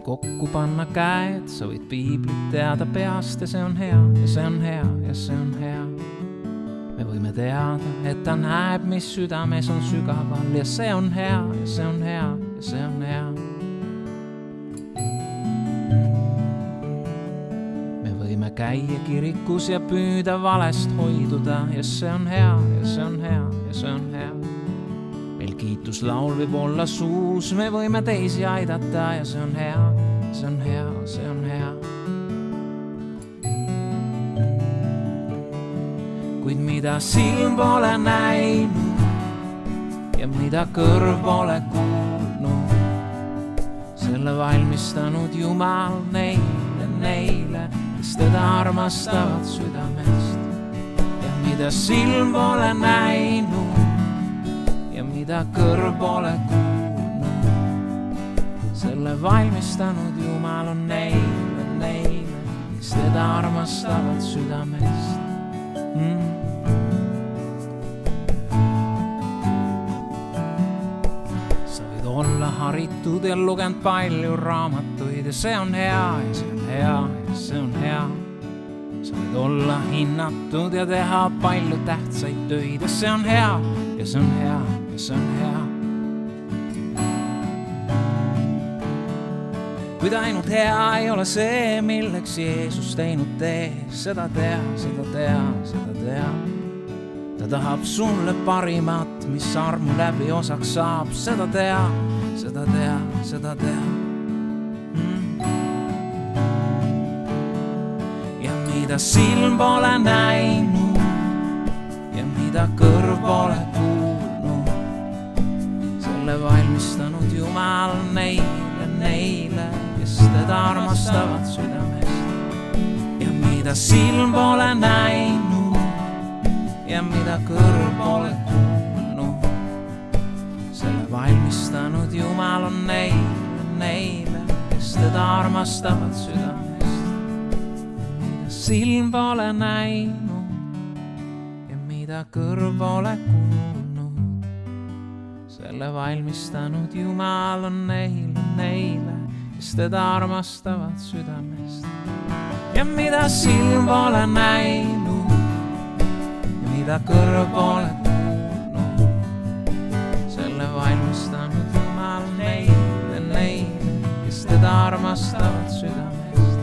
kokku panna käed, sa võid piiblit teada peast ja see on hea ja see on hea ja see on hea. Me võime teada, et ta näeb, mis südames on sügaval ja see on hea ja see on hea ja see on hea. Me võime käia kirikus ja püüda valest hoiduda ja see on hea ja see on hea ja see on hea. Meil kiituslaul võib olla suus, me võime teisi aidata ja see on hea, see on hea, see on hea. Kuid mida silm pole näinud ja mida kõrv pole kuulnud, selle valmistanud Jumal neile, kes teda armastavad südamest. Ja mida silm pole näinud ja mida kõrv pole kuulnud, selle valmistanud Jumal on neile, kes teda armastavad südamest. Sa võid olla haritud ja lugenud palju raamatuid ja see on hea ja see on hea ja see on hea. Sa võid olla hinnatud ja teha palju tähtsaid töid ja see on hea ja see on hea ja see on hea. Kuid ainult hea ei ole see, milleks Jeesus teinud tee, seda tea. Ta tahab sulle parimat, mis armu läbi osaks saab, seda tea. Ja mida silm pole näinud ja mida kõrv pole kuulnud, selle valmistanud Jumal neile, kes teda armastavad südamest. Ja mida silm pole näinud ja mida kõrv pole kuulnud, selle valmistanud Jumal on neile, kes teda armastavad südamest. Mida silm pole näinud ja mida kõrv pole kuulnud, selle valmistanud Jumal on neile, kes teda armastavad südamest. Ja mida silm pole näinud ja mida kõrv pole kuulnud, selle valmistanud Jumal neile, kes teda armastavad südamest.